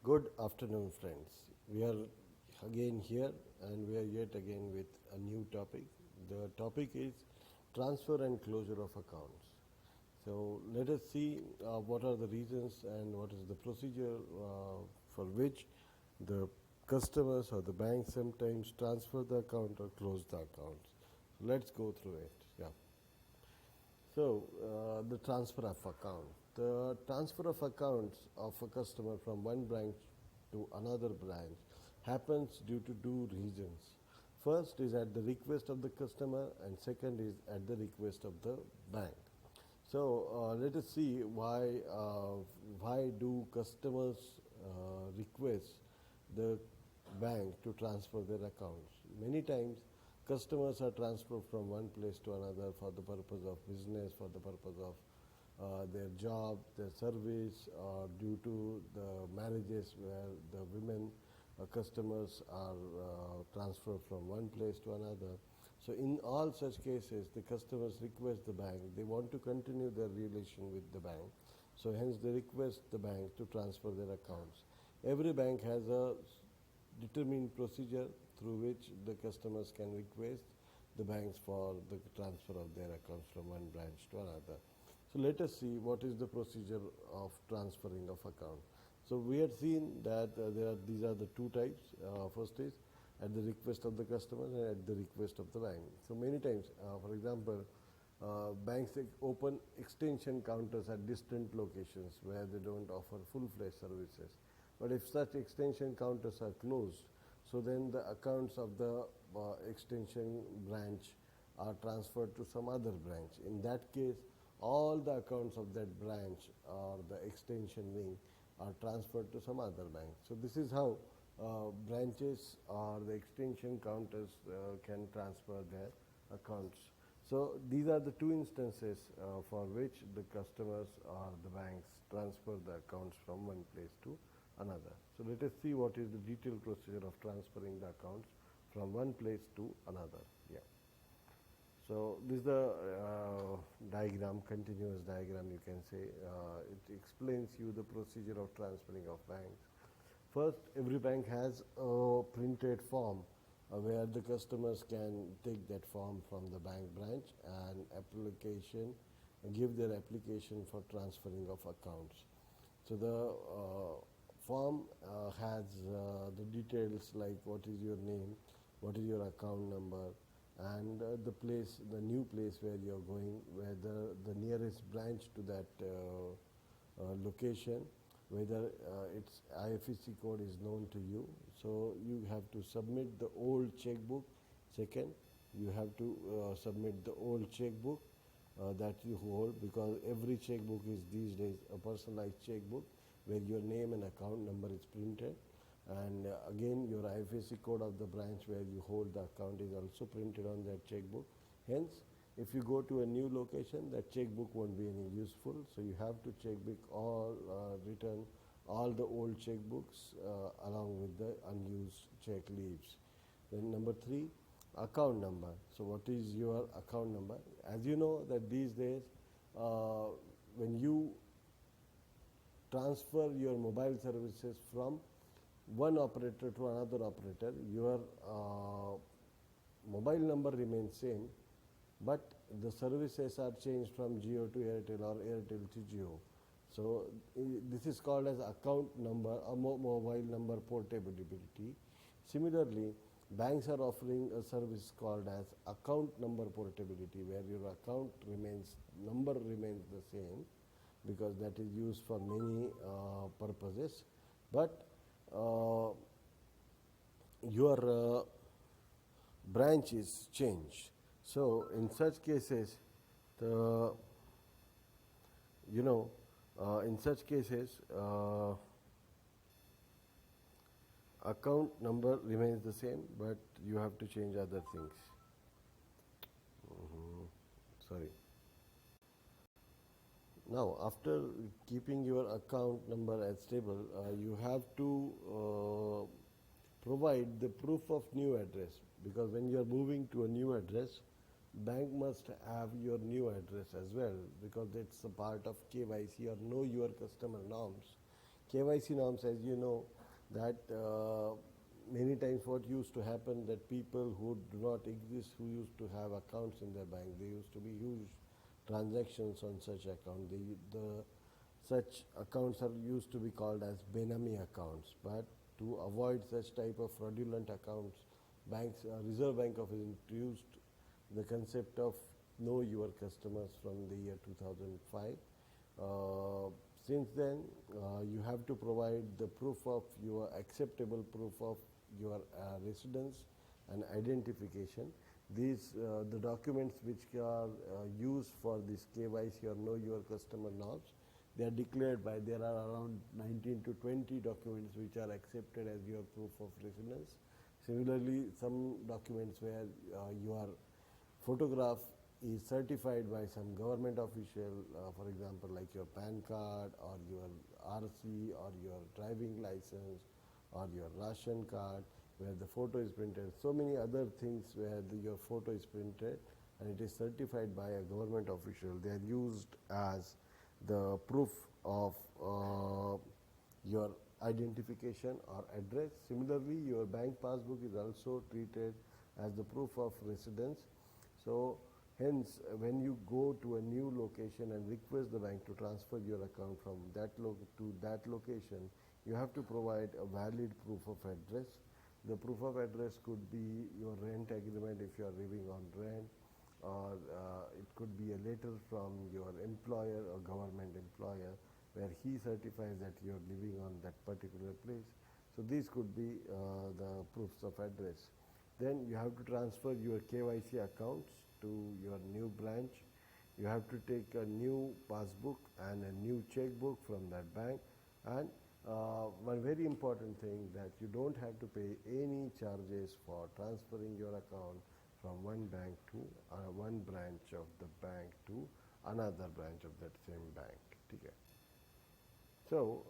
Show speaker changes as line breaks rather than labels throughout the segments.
Good afternoon, friends. We are again here and we are yet again with a new topic. The topic is transfer and closure of accounts. So, let us see what are the reasons and what is the procedure for which the customers or the bank sometimes transfer the account or close the accounts. So, let's go through it. Yeah. So, the transfer of account. The transfer of accounts of a customer from one branch to another branch happens due to two reasons. First is at the request of the customer, and second is at the request of the bank. So, let us see why do customers request the bank to transfer their accounts. Many times customers are transferred from one place to another for the purpose of business, for the purpose of their job, their service, or due to the marriages where the women customers are transferred from one place to another. So, in all such cases, the customers request the bank, they want to continue their relation with the bank. So, hence they request the bank to transfer their accounts. Every bank has a determined procedure through which the customers can request the banks for the transfer of their accounts from one branch to another. So, let us see what is the procedure of transferring of account. So, we had seen that these are the two types. First is at the request of the customer and at the request of the bank. So, many times, for example, banks open extension counters at distant locations where they don't offer full-fledged services. But if such extension counters are closed, so then the accounts of the extension branch are transferred to some other branch. In that case, all the accounts of that branch or the extension wing are transferred to some other bank. So, this is how branches or the extension counters can transfer their accounts. So, these are the two instances for which the customers or the banks transfer the accounts from one place to another. So, let us see what is the detailed procedure of transferring the accounts from one place to another. Yeah. So, this is the diagram, continuous diagram you can say. It explains you the procedure of transferring of banks. First, every bank has a printed form where the customers can take that form from the bank branch and give their application for transferring of accounts. So, the form has the details like what is your name, what is your account number, and the new place where you are going, where the nearest branch to that location, whether its IFSC code is known to you. So, you have to submit the old checkbook. Second, you have to submit the old checkbook that you hold, because every checkbook is these days a personalized checkbook where your name and account number is printed, and again your IFSC code of the branch where you hold the account is also printed on that checkbook. Hence, if you go to a new location, that checkbook won't be any useful. So, you have to return all the old checkbooks along with the unused check leaves. Then number 3, account number. So, what is your account number? As you know that these days when you transfer your mobile services from one operator to another operator, your mobile number remains same, but the services are changed from Jio to Airtel or Airtel to Jio. So, this is called as account number or mobile number portability. Similarly, banks are offering a service called as account number portability, where your account number remains the same, because that is used for many purposes, but your branch is changed. So, in such cases, the in such cases account number remains the same, but you have to change other things. Sorry. Now, after keeping your account number as stable, you have to provide the proof of new address, because when you are moving to a new address, bank must have your new address as well, because it's a part of KYC or know your customer norms. KYC norms, as you know, that many times what used to happen that people who do not exist, who used to have accounts in their bank, there used to be huge transactions on such account. Such accounts are used to be called as Benami accounts. But to avoid such type of fraudulent accounts, Reserve Bank of India introduced the concept of know your customers from the year 2005. Since then, you have to provide the proof of your acceptable proof of your residence and identification. The documents which are used for this KYC or know your customer norms, they are declared by, there are around 19 to 20 documents which are accepted as your proof of residence. Similarly, some documents where your photograph is certified by some government official, for example, like your PAN card or your RC or your driving license or your ration card, where the photo is printed. So many other things where your photo is printed and it is certified by a government official. They are used as the proof of your identification or address. Similarly, your bank passbook is also treated as the proof of residence. So hence, when you go to a new location and request the bank to transfer your account from that to that location, you have to provide a valid proof of address. The proof of address could be your rent agreement if you are living on rent, or it could be a letter from your employer or government employer where he certifies that you are living on that particular place. So these could be the proofs of address. Then you have to transfer your KYC accounts to your new branch. You have to take a new passbook and a new checkbook from that bank. And one very important thing, that you don't have to pay any charges for transferring your account from one bank to one branch of the bank to another branch of that same bank. Okay. So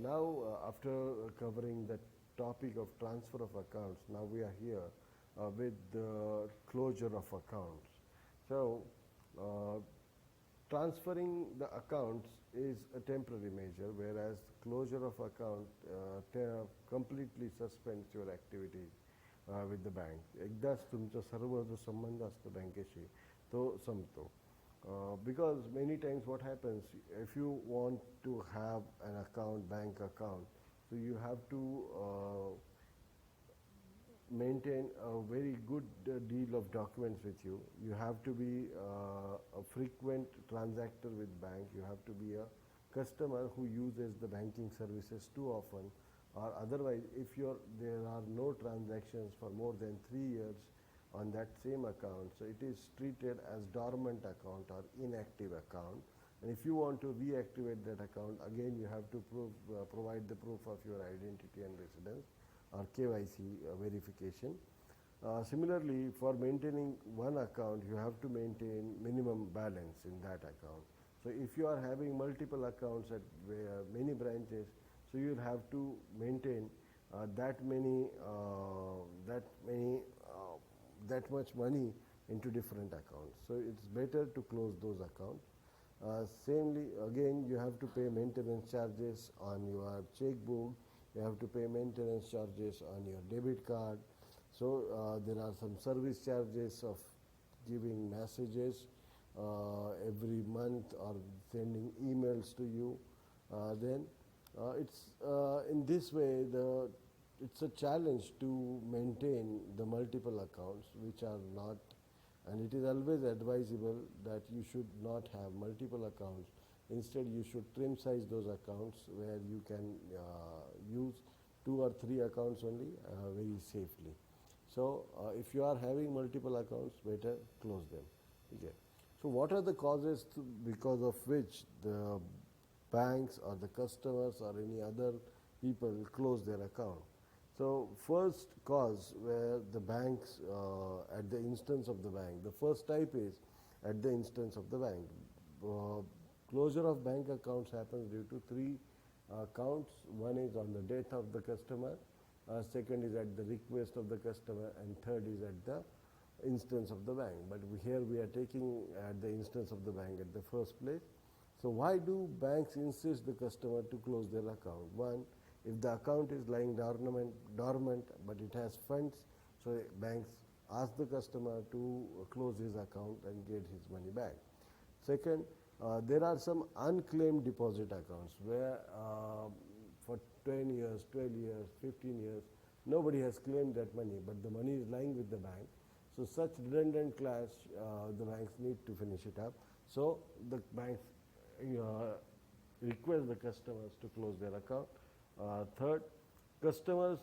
now after covering the topic of transfer of accounts, now we are here with the closure of accounts. So transferring the accounts is a temporary measure, whereas closure of account completely suspends your activities with the bank. एकदाच तुमचा सर्व जो संबंध असतो बँकेशी तो संपतो. Because many times what happens, if you want to have an account, bank account, so you have to maintain a very good deal of documents with you. You have to be a frequent transactor with bank. You have to be a customer who uses the banking services too often, or otherwise if there are no transactions for more than 3 years on that same account, so it is treated as dormant account or inactive account. And if you want to reactivate that account, again you have to provide the proof of your identity and residence, or KYC verification. Similarly, for maintaining one account, you have to maintain minimum balance in that account. So if you are having multiple accounts at many branches, so you'll have to maintain that much money into different accounts. So it's better to close those accounts. Samely, again, you have to pay maintenance charges on your checkbook. You have to pay maintenance charges on your debit card. So there are some service charges of giving messages every month or sending emails to you. Then it's in this way it's a challenge to maintain the multiple accounts which are not, and it is always advisable that you should not have multiple accounts. Instead, you should trim size those accounts where you can use 2 or 3 accounts only very safely. So if you are having multiple accounts, better close them. Okay. So what are the causes because of which the banks or the customers or any other people close their account? So first cause, where the banks at the instance of the bank, the first type is at the instance of the bank. Closure of bank accounts happens due to 3 counts. One is on the death of the customer, second is at the request of the customer, and third is at the instance of the bank. But here we are taking at the instance of the bank at the first place. So why do banks insist the customer to close their account? One, if the account is lying dormant but it has funds, so banks ask the customer to close his account and get his money back. Second, there are some unclaimed deposit accounts where for 10 years, 12 years, 15 years, nobody has claimed that money, but the money is lying with the bank. So such redundant class, the banks need to finish it up. So the banks request the customers to close their account. Third, customers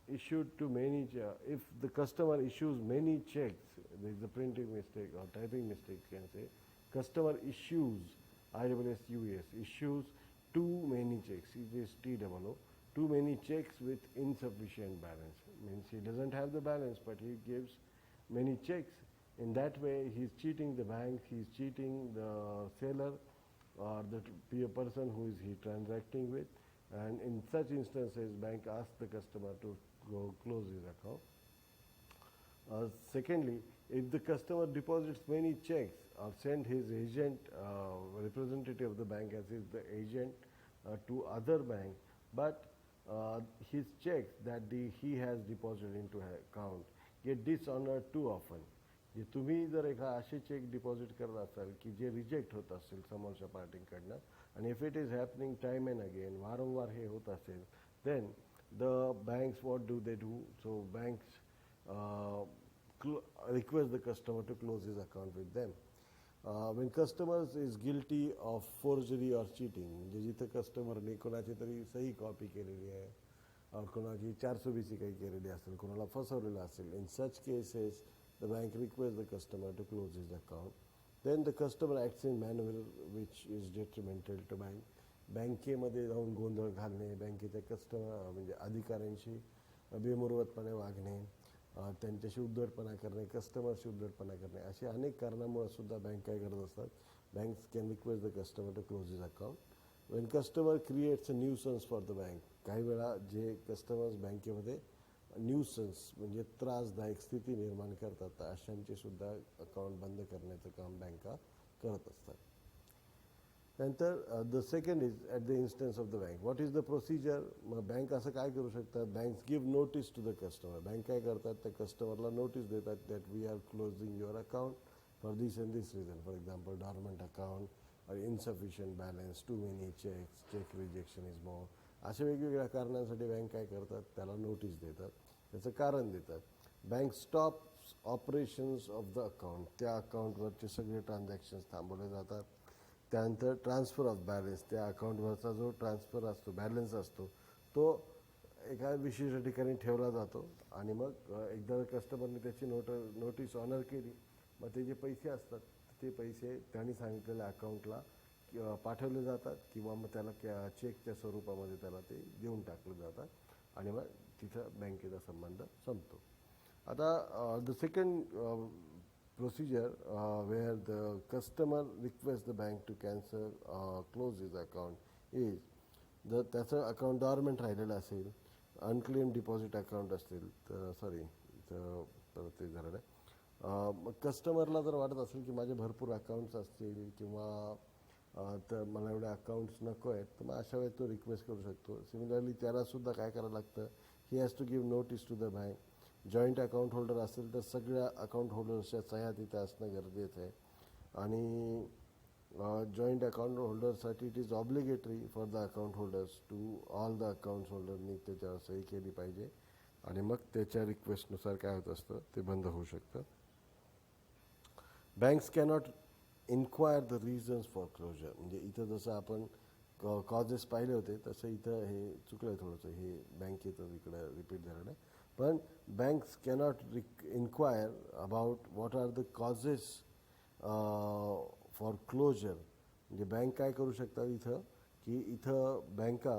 issued to many, if the customer issues many checks, there is a printing mistake or typing mistake, you can say, customer issues, ISSUS, issues too many checks, it is TOO, too many checks with insufficient balance. Means he doesn't have the balance, but he gives many checks. In that way, he is cheating the bank, he is cheating the seller or the person who is he transacting with. And in such instances, bank asks the customer to go close his account. Secondly, if the customer deposits many checks or send his agent, representative of the bank as is the agent to other bank, but his checks that he has deposited into account get dishonored too often. जे तुम्ही जर एका असे check deposit करत असाल की जे reject होत असेल समोरच्या पार्टीकडनं आणि if it is happening time and again वारंवार हे होत असेल then the banks what do they do so banks request the customer to close his account with them. When customers is guilty of forgery or cheating, म्हणजे जिथं कस्टमरने कोणाची तरी सही copy केलेली आहे कोणाची 420 काही केलेली असेल कोणाला फसवलेलं असेल in such cases the bank requests the customer to close his account. Then the customer acts in manner which is detrimental to bank. बँकेमध्ये जाऊन गोंधळ घालणे, बँकेच्या कस्टमर म्हणजे अधिकाऱ्यांशी बेमुरवतपणे वागणे, त्यांच्याशी उद्धटपणा करणे, कस्टमरशी उद्धटपणा करणे, असे अनेक कारणामुळे सुद्धा बँक काय करत असतात. Banks can request the customer to close his account. When customer creates a nuisance for the bank, काही वेळा जे कस्टमर्स बँकेमध्ये न्यूसन्स म्हणजे त्रासदायक स्थिती निर्माण करतात तर अशांचे सुद्धा अकाउंट बंद करण्याचं काम बँका करत असतात. नंतर the second is at the instance of the bank. What is the procedure? मग बँक असं काय करू शकतात? Banks give notice to the customer. Bank काय करतात? त्या कस्टमरला नोटीस देतात that we are closing your account for this and this reason. For example dormant account or insufficient balance, too many cheques, cheque rejection is more, अशा वेगवेगळ्या कारणांसाठी bank काय करतात? त्याला नोटीस देतात, त्याचं कारण देतात. Bank stops operations of the account. त्या अकाउंटवरचे सगळे ट्रान्झॅक्शन्स थांबवले जातात. त्यानंतर ट्रान्सफर ऑफ बॅलन्स. त्या अकाउंटवरचा जो ट्रान्सफर असतो, बॅलन्स असतो, तो एका विशिष्ट ठिकाणी ठेवला जातो आणि मग एकदा कस्टमरने त्याची नोटीस ऑनर केली मग ते जे पैसे असतात ते पैसे त्यांनी सांगितलेल्या अकाउंटला पाठवले जातात किंवा मग त्याला चेकच्या स्वरूपामध्ये त्याला ते देऊन टाकले जातात आणि मग तिथं बँकेचा संबंध संपतो. आता the second procedure where the customer requests the bank to cancel close his account is त्याचं अकाउंट डॉर्मेंट राहिलेलं असेल, अनक्लेम डिपॉझिट अकाउंट असतील तर सॉरी परत ते झालं नाही. मग कस्टमरला जर वाटत असेल की माझे भरपूर अकाउंट्स असतील किंवा तर मला एवढे अकाउंट्स नको आहेत तर मग अशा वेळेस तो रिक्वेस्ट करू शकतो. सिमिलरली त्यालासुद्धा काय करावं लागतं? He has to give notice to the bank. Joint account holder असेल तर सगळ्या अकाउंट होल्डर्सच्या सह्या तिथे असणं गरजेचं आहे आणि जॉईंट अकाउंट होल्डरसाठी it is obligatory for the account holders to all the account होल्डरनी त्याच्यावर सही केली पाहिजे आणि मग त्याच्या रिक्वेस्टनुसार काय होत असतं ते बंद होऊ शकतं. Banks cannot inquire the reasons for closure. म्हणजे इथं जसं आपण कॉजेस पाहिले होते तसं इथं हे चुकलं आहे थोडंसं, हे बँकेचं इकडं रिपीट झालं नाही. पण banks cannot inquire about what are the causes for closure. म्हणजे बँक काय करू शकतात इथं की इथं बँका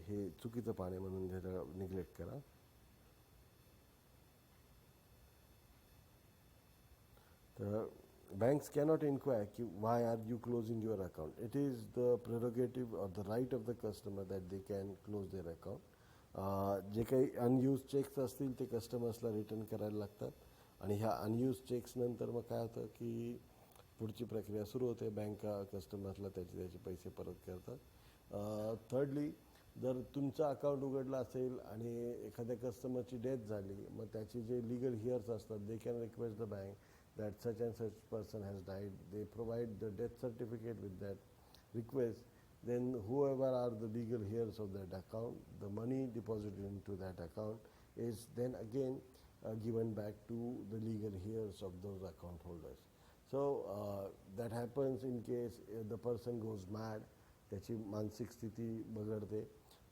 हे चुकीचं पाणी म्हणून त्याला निग्लेक्ट करा. तर banks cannot inquire why are you closing your account. It is the prerogative or the right of the customer that they can close their account. जे काही अनयूज चेक्स असतील ते कस्टमर्सला रिटर्न करायला लागतात आणि ह्या अनयूज चेक्स नंतर मग काय होतं की पुढची प्रक्रिया सुरू होते. बँका कस्टमर्सला त्याचे पैसे परत करतात. थर्डली, जर तुमचं अकाउंट उघडलं असेल आणि एखाद्या कस्टमरची डेथ झाली, मग त्याचे जे लिगल हिअर्स असतात, they can request the bank that such and such person has died. They provide the death certificate with that request. Then whoever are the legal heirs of that account, the money deposited into that account is then again given back to the legal heirs of those account holders. So that happens in case the person goes mad, त्याची मानसिक स्थिती बघडते.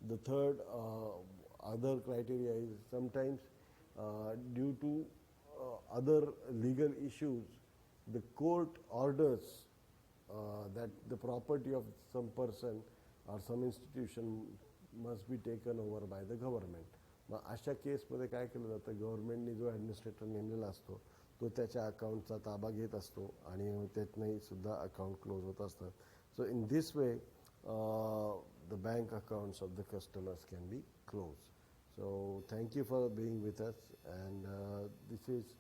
The third other criteria is sometimes due to other legal issues, the court orders that the property of some person or some institution must be taken over by the government. मग अशा केसमध्ये काय केलं जातं, गव्हर्नमेंटने जो ॲडमिनिस्ट्रेटर नेमलेला असतो तो त्याच्या अकाउंटचा ताबा घेत असतो आणि त्यातनंही सुद्धा अकाउंट क्लोज होत असतात. So in this way the bank accounts of the customers can be closed. So thank you for being with us, and this is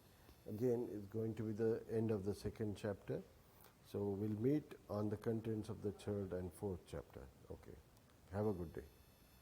again is going to be the end of the second chapter. So we'll meet on the contents of the third and fourth chapter. Okay, have a good day.